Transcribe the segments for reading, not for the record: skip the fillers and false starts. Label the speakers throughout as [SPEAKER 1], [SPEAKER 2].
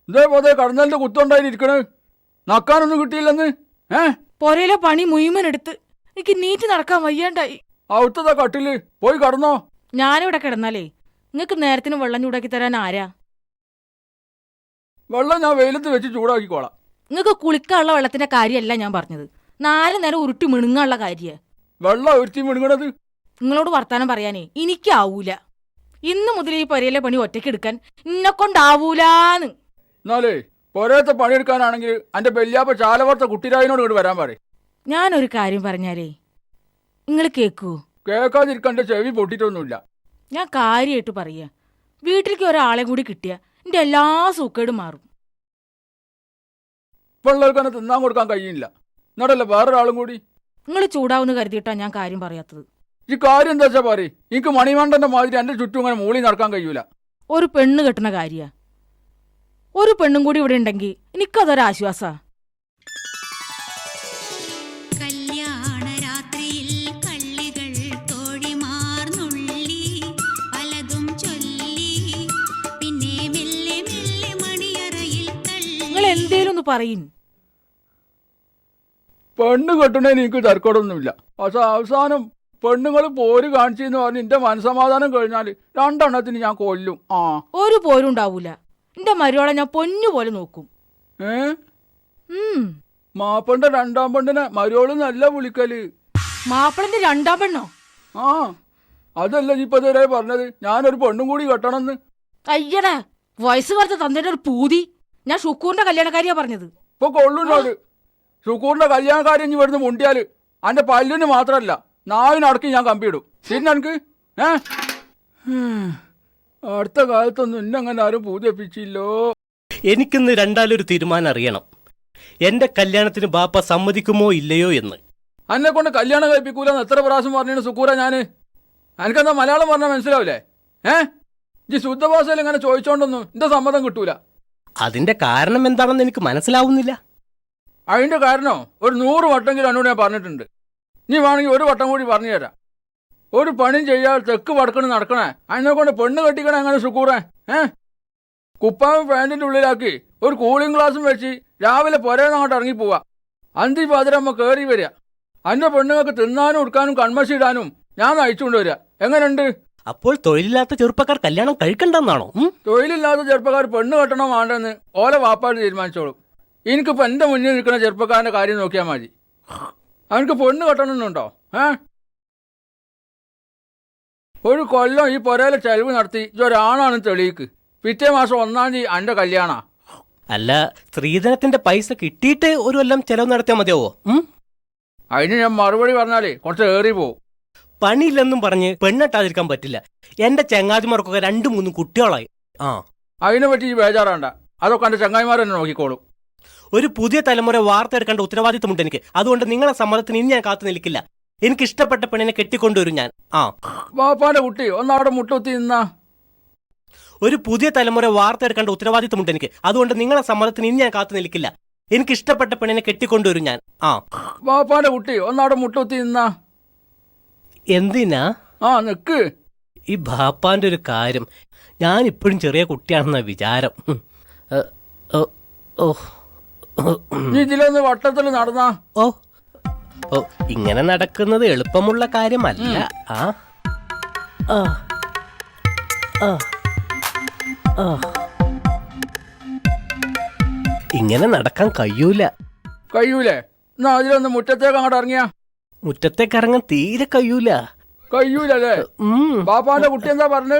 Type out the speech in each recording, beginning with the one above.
[SPEAKER 1] ഇതേപോലെ കടന്നലിന്റെ കുത്തുണ്ടായിരിക്കണ്. നക്കാനൊന്നും കിട്ടിയില്ലെന്ന്.
[SPEAKER 2] പൊരയിലെ പണി മുഴുവനെടുത്ത് എനിക്ക് നീറ്റ് നടക്കാൻ വയ്യാണ്ടായി.
[SPEAKER 1] അവിടുത്തെ കട്ടില് പോയി കടന്നോ.
[SPEAKER 2] ഞാനിവിടെ കിടന്നാലേ നിങ്ങക്ക് നേരത്തിന് വെള്ളം ചൂടാക്കി തരാൻ ആരാ?
[SPEAKER 1] വെള്ളം ഞാൻ വെയിലത്ത് വെച്ച് ചൂടാക്കിക്കോളാം.
[SPEAKER 2] നിങ്ങക്ക് കുളിക്കാനുള്ള വെള്ളത്തിന്റെ കാര്യമല്ല ഞാൻ പറഞ്ഞത്. 4 നേരം ഉരുട്ടി മിണുങ്ങാനുള്ള കാര്യ.
[SPEAKER 1] വെള്ളം ഉരുട്ടി മിണുങ്ങണത്
[SPEAKER 2] നിങ്ങളോട് വർത്താനം പറയാനേ എനിക്കാവൂല. ഇന്ന് മുതൽ ഈ പൊരയിലെ പണി ഒറ്റയ്ക്ക് എടുക്കാൻ എന്നെ കൊണ്ടാവൂലാന്ന്.
[SPEAKER 1] എന്നാലേ പൊരയത്തെ പണിയെടുക്കാനാണെങ്കിൽ എന്റെ ബെല്യാപ്പ ചാലവർത്ത കുട്ടിരായനോട് ഇങ്ങോട്ട് വരാൻ പറയും.
[SPEAKER 2] ഞാനൊരു കാര്യം പറഞ്ഞാലേ നിങ്ങൾ കേക്കൂ?
[SPEAKER 1] കേൾക്കാതിരിക്കാൻ ചെവി പൊട്ടിട്ടൊന്നുമില്ല.
[SPEAKER 2] ഞാൻ കാര്യമായിട്ട് പറയാ, വീട്ടിലേക്ക് ഒരാളെ കൂടി കിട്ടിയ എന്റെ എല്ലാ സൂക്കേടും മാറും.
[SPEAKER 1] പിള്ളേർക്ക് തന്നെ തിന്നാൻ കൊടുക്കാൻ കഴിയില്ല. എന്നടല്ലേ വേറൊരാളും കൂടി.
[SPEAKER 2] നിങ്ങൾ ചൂടാവുന്ന കരുതിയിട്ടാ ഞാൻ കാര്യം പറയാത്തത്.
[SPEAKER 1] ഈ കാര്യം എന്താ വെച്ചാ പറയും. എനിക്ക് മണിമണ്ടന്റെ മാതിരി എന്റെ ചുറ്റും ഇങ്ങനെ മൂളി നടക്കാൻ കഴിയൂല.
[SPEAKER 2] ഒരു പെണ്ണ് കെട്ടുന്ന കാര്യ. ഒരു പെണ്ണും കൂടി ഇവിടെ ഉണ്ടെങ്കിൽ എനിക്കതൊരാശ്വാസാ. നിങ്ങൾ എന്തേലും ഒന്ന് പറയും.
[SPEAKER 1] പെണ്ണ് കെട്ടണേന് എനിക്ക് തർക്കടൊന്നുമില്ല. പക്ഷെ അവസാനം പെണ്ണുങ്ങൾ പോര് കാണിച്ചെന്ന് പറഞ്ഞ് എന്റെ മനസമാധാനം കഴിഞ്ഞാല് 2 എണ്ണത്തിന് ഞാൻ കൊല്ലും.
[SPEAKER 2] ഒരു പോരും ഉണ്ടാവൂല. എന്റെ മരുവളെ ഞാൻ പൊന്നു പോലെ നോക്കും.
[SPEAKER 1] മാപ്പന്റെ 2ാം പെണ്ണിനെ മരുവോള് നല്ല വിളിക്കല്.
[SPEAKER 2] മാപ്പിളന്റെ 2ാം പെണ്ണോ?
[SPEAKER 1] അതല്ല ഇപ്പൊ ഇതുവരെ പറഞ്ഞത് ഞാനൊരു പെണ്ണും കൂടി കെട്ടണമെന്ന്.
[SPEAKER 2] അയ്യടാ, വയസ്സ് കുറച്ച് തന്നിട്ട് ഒരു പൂതി. ഞാൻ ഷുക്കൂറിന്റെ കല്യാണക്കാരിയാ പറഞ്ഞത്.
[SPEAKER 1] ഇപ്പൊ കൊള്ളുന്നോട് ഷുക്കൂറിന്റെ കല്യാണക്കാരൻ ഇനി വരുന്ന മുണ്ടിയാല് അന്റെ പല്ലിന് മാത്രല്ല നാവിനടക്കി ഞാൻ കമ്പിയിടും. പിന്നെ എനിക്ക് അടുത്ത കാലത്തൊന്നും ഇന്നങ്ങനെ ആരും പൂജപ്പിച്ചില്ലോ.
[SPEAKER 3] എനിക്കിന്ന് രണ്ടാലൊരു തീരുമാനം അറിയണം. എന്റെ കല്യാണത്തിന് ബാപ്പ സമ്മതിക്കുമോ ഇല്ലയോ എന്ന്.
[SPEAKER 1] എന്നെ കൊണ്ട് കല്യാണം കഴിപ്പിക്കൂലെന്ന് എത്ര പ്രാവശ്യം പറഞ്ഞു സുക്കൂറ ഞാന്. എനിക്കെന്താ മലയാളം പറഞ്ഞാൽ മനസ്സിലാവില്ലേ? ഈ ശുദ്ധഭാഷയിൽ ഇങ്ങനെ ചോദിച്ചോണ്ടൊന്നും എന്റെ സമ്മതം കിട്ടൂല.
[SPEAKER 3] അതിന്റെ കാരണം എന്താണെന്ന് എനിക്ക് മനസ്സിലാവുന്നില്ല.
[SPEAKER 1] അതിന്റെ കാരണോ ഒരു 100 വട്ടെങ്കിലും എന്നോട് ഞാൻ പറഞ്ഞിട്ടുണ്ട്. നീ വേണമെങ്കിൽ ഒരു വട്ടം കൂടി പറഞ്ഞു തരാം. ഒരു പണിയും ചെയ്യാതെ തെക്ക് വടക്കണ് നടക്കണേ അതിനെ കൊണ്ട് പെണ്ണ് കെട്ടിക്കണേ അങ്ങനെ സുക്കൂറേ. കുപ്പാവും പാൻറ്റിന്റെ ഉള്ളിലാക്കി ഒരു കൂളിംഗ് ഗ്ലാസും വെച്ച് രാവിലെ പുരേന്ന് അങ്ങോട്ട് ഇറങ്ങി പോവാ. അന്തി പാതിരമ്മ കയറി വരിക. അന്റെ പെണ്ണുങ്ങൾക്ക് തിന്നാനും ഉടുക്കാനും കൺമശി ഇടാനും ഞാൻ നയിച്ചുകൊണ്ട് വരിക. എങ്ങനെയുണ്ട്?
[SPEAKER 3] അപ്പോൾ തൊഴിലില്ലാത്ത ചെറുപ്പക്കാർ കല്യാണം കഴിക്കണ്ടെന്നാണോ?
[SPEAKER 1] തൊഴിലില്ലാത്ത ചെറുപ്പക്കാർ പെണ്ണ് കെട്ടണോ വേണ്ടെന്ന് ഓലെ വാപ്പാട് തീരുമാനിച്ചോളും. എനിക്കിപ്പോ എന്റെ മുന്നിൽ നിൽക്കുന്ന ചെറുപ്പക്കാരന്റെ കാര്യം നോക്കിയാൽ മതി. അവനക്ക് പെണ്ണ് കെട്ടണമെന്നുണ്ടോ? ഒരു കൊല്ലം ഈ പൊരയിലെ ചെലവ് നടത്തി ഇതൊരാണാണ് തെളിയിക്ക്. പിറ്റേ മാസം 1-ാം തീയതി അന്റെ കല്യാണ.
[SPEAKER 3] അല്ല, സ്ത്രീധനത്തിന്റെ പൈസ കിട്ടിയിട്ട് ഒരു കൊല്ലം ചെലവ് നടത്തിയാൽ മതിയാവോ?
[SPEAKER 1] അതിന് ഞാൻ മറുപടി പറഞ്ഞാലേ കുറച്ച് ഏറി പോവും.
[SPEAKER 3] പണിയില്ലെന്നും പറഞ്ഞ് പെണ്ണെട്ടാതിരിക്കാൻ പറ്റില്ല. എന്റെ ചങ്ങാതിമാർക്കൊക്കെ 2-3 കുട്ടികളായി.
[SPEAKER 1] അതിനെ പറ്റി ഈ ബേജാറാണ്ട. അതൊക്കെ എന്റെ ചങ്ങായിമാർ തന്നെ നോക്കിക്കോളും.
[SPEAKER 3] ഒരു പുതിയ തലമുറ വാർത്തെടുക്കേണ്ട ഉത്തരവാദിത്വമുണ്ട് എനിക്ക്. അതുകൊണ്ട് നിങ്ങളെ സമ്മതത്തിന് ഇനി ഞാൻ കാത്തു നിൽക്കില്ല. എനിക്ക് ഇഷ്ടപ്പെട്ട പെണ്ണിനെ കെട്ടിക്കൊണ്ടുവരും ഞാൻ.
[SPEAKER 1] വാപ്പാന്റെ കുട്ടി ഒന്നവിടെ മുട്ടുത്തി നിന്നാ.
[SPEAKER 3] ഒരു പുതിയ തലമുറ വാർത്തെടുക്കേണ്ട ഉത്തരവാദിത്വമുണ്ട് എനിക്ക്. അതുകൊണ്ട് നിങ്ങളെ സമ്മതത്തിന് ഇനി ഞാൻ കാത്തു നിൽക്കില്ല. എനിക്ക് ഇഷ്ടപ്പെട്ട പെണ്ണിനെ കെട്ടിക്കൊണ്ടുവരും ഞാൻ.
[SPEAKER 1] വാപ്പാന്റെ കുട്ടി ഒന്നവിടെ മുട്ടുത്തി നിന്നാ.
[SPEAKER 3] എന്തിനാ?
[SPEAKER 1] നിക്ക്.
[SPEAKER 3] ഈ ബാപ്പാന്റെ ഒരു കാര്യം, ഞാൻ ഇപ്പോഴും ചെറിയ കുട്ടിയാണെന്ന വിചാരം.
[SPEAKER 1] ഇതിലൊന്ന് വട്ടത്തിൽ നടന്നാ.
[SPEAKER 3] ഇങ്ങനെ നടക്കുന്നത് എളുപ്പമുള്ള കാര്യമല്ല. ഇങ്ങനെ നടക്കാൻ കഴിയൂലേ?
[SPEAKER 1] എന്നാ അതിലൊന്ന് മുറ്റത്തേക്ക് അങ്ങോട്ട് ഇറങ്ങിയാ.
[SPEAKER 3] മുറ്റത്തേക്ക് ഇറങ്ങാൻ തീരെ
[SPEAKER 1] കഴിയൂലല്ലേ? ബാപ്പാന്റെ കുട്ടി എന്താ പറഞ്ഞ്?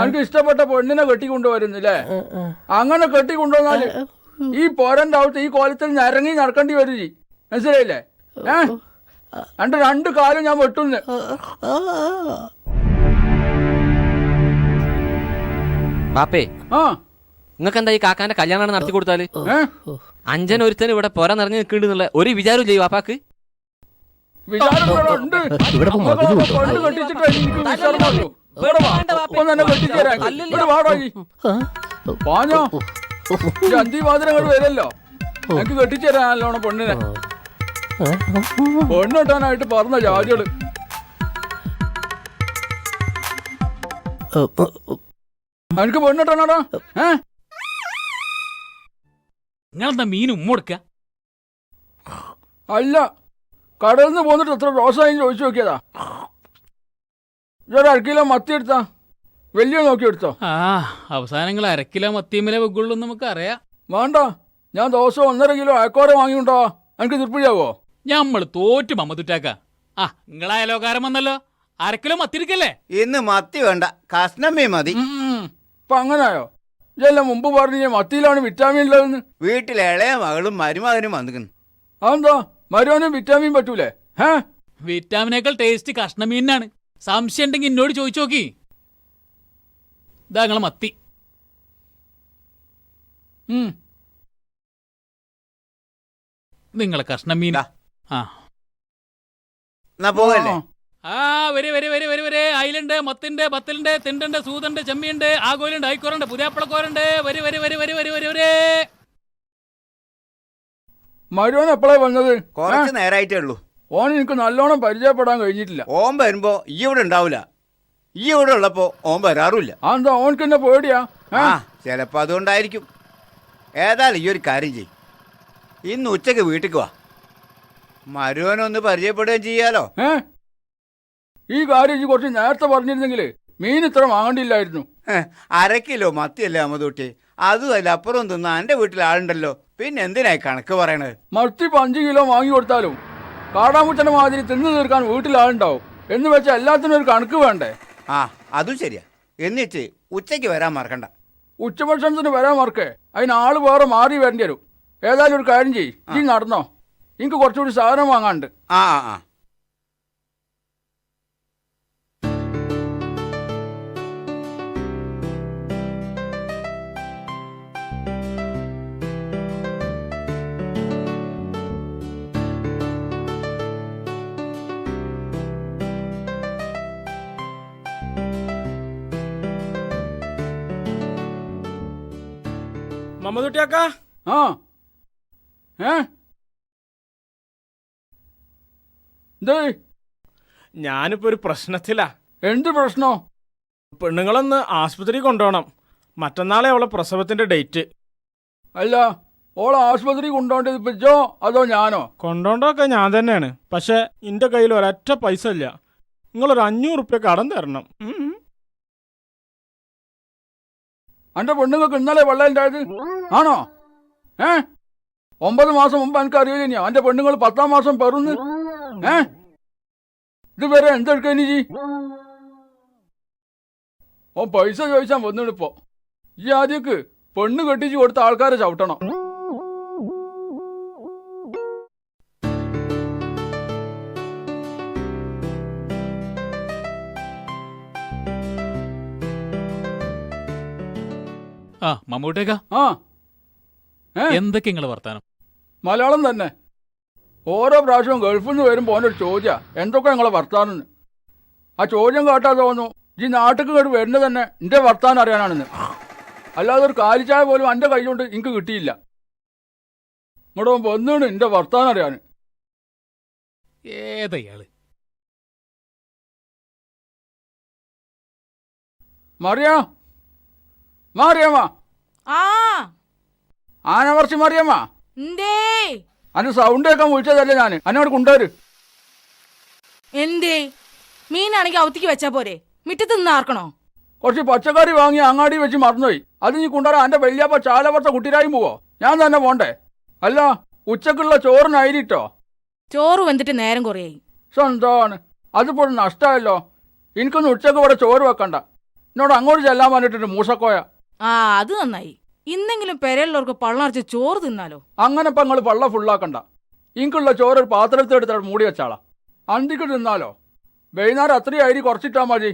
[SPEAKER 1] എനിക്ക് ഇഷ്ടപ്പെട്ട പെണ്ണിനെ കെട്ടിക്കൊണ്ടുവരുന്നില്ലേ? അങ്ങനെ കെട്ടിക്കൊണ്ടുവന്നാല് ഈ പോരന്റെ അകത്ത് ഈ കോലത്തിൽ നിരങ്ങി നടക്കേണ്ടി വരും. മനസ്സിലായില്ലേ? എന്റെ 2 കാലും ഞാൻ വെട്ടുന്നു.
[SPEAKER 4] ബാപ്പേ, നിങ്ങൾക്ക് എന്താ ഈ കാക്കാന്റെ കല്യാണം നടത്തി കൊടുത്താല്? അഞ്ചനൊരുത്തന് ഇവിടെ പൊര നിറഞ്ഞു നിൽക്കുന്നുള്ള ഒരു വിചാരം ചെയ്യും വാപ്പാക്ക്?
[SPEAKER 1] അന്തിവാദനങ്ങൾ വരല്ലോ. എനിക്ക് കെട്ടിച്ചേരാൻ നല്ലോണം പെണ്ണിനെ. പെണ്ണെട്ടാനായിട്ട് പറഞ്ഞ ജാതികള്. എനിക്ക് പെണ്ണെട്ടാനാടാ.
[SPEAKER 5] നിങ്ങളെന്താ മീൻ ഉമ്മ കൊടുക്ക?
[SPEAKER 1] അല്ല, കടയിൽ നിന്ന് പോന്നിട്ട് എത്ര ദിവസമായി ചോദിച്ചു നോക്കിയതാ. ഇതൊരു 1 കിലോ മത്തി എടുത്താ, വലിയ നോക്കി എടുത്തോ.
[SPEAKER 5] ആ അവസാനങ്ങൾ 1/2 കിലോ മത്തിയമ്മലേ വെക്കുള്ളൂ നമുക്ക് അറിയാം.
[SPEAKER 1] വേണ്ട, ഞാൻ ദിവസം 1.5 കിലോ അയക്കോര വാങ്ങിയുണ്ടോ, എനിക്ക് തൃപ്തിയാവോ?
[SPEAKER 5] ഞമ്മള് തോറ്റു മമ്മതുറ്റാക്ക. ആ നിങ്ങളായാലോകാരം വന്നല്ലോ, 1/2 കിലോ മത്തി എടുക്കല്ലേ?
[SPEAKER 6] ഇന്ന് മത്തി വേണ്ട, കഷ്ണമേ മതി.
[SPEAKER 1] ഇപ്പൊ അങ്ങനായോ? ഇതെല്ലാം മുമ്പ് പറഞ്ഞ മത്തിയിലാണ് വിറ്റാമിൻ ഉള്ളതെന്ന്.
[SPEAKER 6] വീട്ടിൽ ഇളയ മകളും മരുമകനും വന്നിക്കുന്നു.
[SPEAKER 1] അതെന്താ, മരുവനും വിറ്റാമിൻ പറ്റൂലേ?
[SPEAKER 5] വിറ്റാമിനേക്കാൾ ടേസ്റ്റ് കഷ്ണമീനാണ്. സംശയം ഉണ്ടെങ്കിൽ എന്നോട് ചോദിച്ചു നോക്കി. ഇതാ നിങ്ങളെ മത്തി. നിങ്ങളെ കഷ്ണമീൻ. ആ
[SPEAKER 6] എന്നാ പോകല്ലേ?
[SPEAKER 5] ആ വരെ വരെ വരെ വരെ വരെ അയിലുണ്ട്, മത്തിണ്ട്, ബത്തലുണ്ട്, തിണ്ടുണ്ട്, സൂതുണ്ട്, ചെമ്മിയുണ്ട്, ആഗോലുണ്ട്, അയക്കോറുണ്ട്, പുതിയാപ്പളക്കോറുണ്ട്. വരെ വരെ വരെ വരെ വരെ വരെ വരെ.
[SPEAKER 1] മരുവൻ എപ്പോഴാ വന്നത്?
[SPEAKER 6] കുറച്ച് നേരായിട്ടേ ഉള്ളൂ.
[SPEAKER 1] ഓൻ എനിക്ക് നല്ലോണം പരിചയപ്പെടാൻ കഴിഞ്ഞിട്ടില്ല.
[SPEAKER 6] ഓൻ വരുമ്പോ ഈ ഇവിടെ ഉണ്ടാവൂല, ഈ ഇവിടെ ഉള്ളപ്പോ ഓൻ വരാറുമില്ല.
[SPEAKER 1] അതെന്താ, ഓനക്ക് എന്നെ പേടിയാ?
[SPEAKER 6] ആ ചിലപ്പോ അതുകൊണ്ടായിരിക്കും. ഏതായാലും ഈ ഒരു കാര്യം ചെയ്യും, ഇന്ന് ഉച്ചക്ക് വീട്ടിക്ക് വാ, മരുവനൊന്ന് പരിചയപ്പെടുകയും ചെയ്യാലോ.
[SPEAKER 1] ഈ കാര്യം ഈ കുറച്ച് നേരത്തെ പറഞ്ഞിരുന്നെങ്കിൽ മീൻ ഇത്ര വാങ്ങണ്ടില്ലായിരുന്നു.
[SPEAKER 6] 1/2 കിലോ മത്തിയല്ലേ അമ്മതൂട്ടി, അതുമല്ല അപ്പുറം തിന്ന എന്റെ വീട്ടിൽ ആളുണ്ടല്ലോ, പിന്നെ എന്തിനായി കണക്ക് പറയണത്?
[SPEAKER 1] മത്തി 5 കിലോ വാങ്ങി കൊടുത്താലും കാടാമുച്ചന്റെ മാതിരി തിന്നു തീർക്കാൻ വീട്ടിൽ ആളുണ്ടാവും. എന്ന് വെച്ചാൽ എല്ലാത്തിനും ഒരു കണക്ക് വേണ്ടേ?
[SPEAKER 6] ആ അതും ശരിയാ. എന്നിട്ട് ഉച്ചയ്ക്ക് വരാൻ മറക്കണ്ട.
[SPEAKER 1] ഉച്ചഭക്ഷണത്തിന് വരാൻ മറക്കേ, അതിന് ആള് വേറെ മാറി വരേണ്ടി വരും. ഏതായാലും ഒരു കാര്യം ചെയ്യ്, ഈ നടന്നോ, എനിക്ക് കുറച്ചുകൂടി സാധനം വാങ്ങാണ്ട്.
[SPEAKER 6] ആ ആ ആ
[SPEAKER 3] മമ്മദുട്ടിയാക്ക,
[SPEAKER 1] ആ ദേ,
[SPEAKER 7] ഞാനിപ്പോ ഒരു പ്രശ്നത്തിലാ.
[SPEAKER 1] എന്ത് പ്രശ്നോ?
[SPEAKER 7] പെണ്ണുങ്ങളൊന്ന് ആസ്പത്രി കൊണ്ടുപോകണം. മറ്റന്നാളെ അവളെ പ്രസവത്തിന്റെ ഡേറ്റ്.
[SPEAKER 1] അല്ല, ഓളെ ആശുപത്രി കൊണ്ടോണ്ടത് ഇപ്പോ അതോ ഞാനോ?
[SPEAKER 7] കൊണ്ടോണ്ടൊക്കെ ഞാൻ തന്നെയാണ്. പക്ഷെ എന്റെ കയ്യിൽ ഒരൊറ്റ പൈസ ഇല്ല. നിങ്ങളൊരു 500 ഉറുപ്പ്യ കടം തരണം.
[SPEAKER 1] അന്റെ പെണ്ണുങ്ങൾക്ക് ഇന്നലെ വെള്ളം ഉണ്ടായത് ആണോ? 9 മാസം മുമ്പ് എനിക്ക് അറിയില്ല എന്റെ പെണ്ണുങ്ങൾ 10-ാം മാസം പെറുന്ന്. ഇതുവരെ എന്തെടുക്കാനി ജി? ഓ പൈസ ചോദിച്ചാൽ വന്നിടിപ്പോ. ഈ ആദ്യക്ക് പെണ്ണ് കെട്ടിച്ച് കൊടുത്ത ആൾക്കാരെ ചവിട്ടണം.
[SPEAKER 5] ആ മമ്മൂട്ടേക്ക, എന്തൊക്കെ നിങ്ങള് വർത്താനം?
[SPEAKER 1] മലയാളം തന്നെ. ഓരോ പ്രാവശ്യവും ഗൾഫിൽ നിന്ന് വരുമ്പോൾ ഓനൊരു ചോദ്യ, എന്തൊക്കെ ഞങ്ങളെ വർത്താനം. ആ ചോദ്യം കേട്ടാ തോന്നുന്നു ഈ നാട്ടിൽ കേട്ട് വരുന്നത് തന്നെ എന്റെ വർത്താനം അറിയാനാണെന്ന്. അല്ലാതെ ഒരു കാലിച്ചായ പോലും എന്റെ കൈ കൊണ്ട് എനിക്ക് കിട്ടിയില്ല. ഇങ്ങോട്ട് വന്നാണ് എന്റെ വർത്താനം അറിയാൻ.
[SPEAKER 5] ഏതയാള്?
[SPEAKER 1] മറിയാ, മാറിയമ്മ,
[SPEAKER 2] ആ
[SPEAKER 1] ആനവർച്ചി മറിയമ്മ,
[SPEAKER 2] എന്തേ
[SPEAKER 1] അന്റെ സൗണ്ട് കേൾക്കാൻ വിളിച്ചതല്ലേ ഞാൻ. എന്നോട് കൊണ്ടുവരും.
[SPEAKER 2] എന്തേ? മീനാണെങ്കിൽ അവത്തിക്ക് വെച്ചാ പോരെ, മിറ്റത്ത് നിന്ന് ആർക്കണോ?
[SPEAKER 1] കുറച്ച് പച്ചക്കറി വാങ്ങി അങ്ങാടി വെച്ച് മറന്നുപോയി. അത് നീ കൊണ്ടുവരാൻ എന്റെ വലിയപ്പ ചാലവർത്ത കുട്ടിരായും പോവോ? ഞാൻ തന്നെ പോണ്ടേ? അല്ല, ഉച്ചക്കുള്ള ചോറിനായിരിട്ടോ?
[SPEAKER 2] ചോറ് വെന്തിട്ട് നേരം കുറയായി.
[SPEAKER 1] എന്താണ് അതിപ്പോൾ നഷ്ടമല്ലോ. എനിക്കൊന്ന് ഉച്ചക്ക് ഇവിടെ ചോറ് വെക്കണ്ട. എന്നോട് അങ്ങോട്ട് ചെല്ലാൻ പറഞ്ഞിട്ടുണ്ട് മൂസക്കോയ.
[SPEAKER 2] ആ അത് നന്നായി. ഇന്നെങ്കിലും പെരയുള്ളവർക്ക് പള്ളറച്ച് ചോറ് തിന്നാലോ.
[SPEAKER 1] അങ്ങനെ ഇപ്പം നിങ്ങൾ പള്ള ഫുള്ളാക്കണ്ട. എനിക്കുള്ള ചോറ് ഒരു പാത്രത്തിലെടുത്ത് മൂടി വെച്ചാളാ. അന്തിക്ക് തിന്നാലോ. വൈകുന്നേരം അത്രയും അരി കുറച്ചിട്ടാൽ മതി.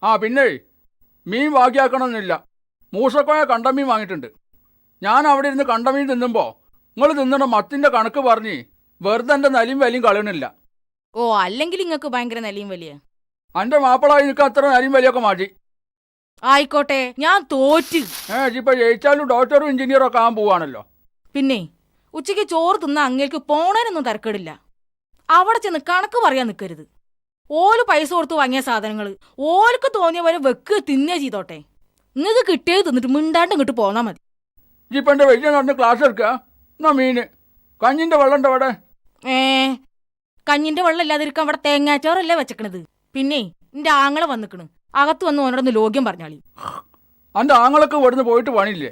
[SPEAKER 1] ആ പിന്നെ മീൻ ബാക്കിയാക്കണമെന്നില്ല. മൂസക്കോയ കണ്ടമീൻ വാങ്ങിയിട്ടുണ്ട്. ഞാൻ അവിടെ ഇരുന്ന് കണ്ടമീൻ തിന്നുമ്പോൾ നിങ്ങൾ തിന്നണ മത്തിൻ്റെ കണക്ക് പറഞ്ഞ് വെറുതെ എൻ്റെ നലിയും വലിയും കളയണില്ല.
[SPEAKER 2] ഓ അല്ലെങ്കിൽ ഇങ്ങക്ക് ഭയങ്കര നിലയും വലിയ.
[SPEAKER 1] എൻ്റെ മാപ്പിളായി നിൽക്കാൻ അത്ര നലിയും വലിയൊക്കെ മാറ്റി.
[SPEAKER 2] ആയിക്കോട്ടെ, ഞാൻ തോറ്റ്.
[SPEAKER 1] ഇപ്പൊ ജയിച്ചാലും ഡോക്ടറും എഞ്ചിനീയറും ഒക്കെ ആകാൻ പോവാണല്ലോ.
[SPEAKER 2] പിന്നെ ഉച്ചയ്ക്ക് ചോറ് തിന്ന അങ്ങേക്ക് പോണേനൊന്നും തരക്കേടില്ല. അവിടെ ചെന്ന് കണക്ക് പറയാൻ നിൽക്കരുത്. ഓല് പൈസ കൊടുത്ത് വാങ്ങിയ സാധനങ്ങൾ ഓൽക്ക് തോന്നിയ പോലെ വെക്ക് തിന്നേ ചെയ്തോട്ടെ. നിങ്ങൾക്ക് കിട്ടിയത് തിന്നിട്ട് മിണ്ടാണ്ട് ഇങ്ങോട്ട് പോന്നാ മതി.
[SPEAKER 1] ഇപ്പം എൻ്റെ വലിയ നടന്ന് ക്ലാസ് എടുക്കുക എന്നാ മീന് കഞ്ഞിൻ്റെ വെള്ളം ഉണ്ട് അവിടെ.
[SPEAKER 2] കഞ്ഞിന്റെ വെള്ളം ഇല്ലാതിരിക്കാൻ അവിടെ തേങ്ങാച്ചോറല്ലേ വെച്ചക്കണത്. പിന്നെ എന്റെ ആങ്ങളെ വന്നിക്കണ്, അകത്ത് വന്ന് ഓനോടൊന്ന് ലോഗ്യം പറഞ്ഞാളി.
[SPEAKER 1] എൻ്റെ ആങ്ങളൊക്കെ ഇവിടുന്ന് പോയിട്ട് പണിയില്ലേ?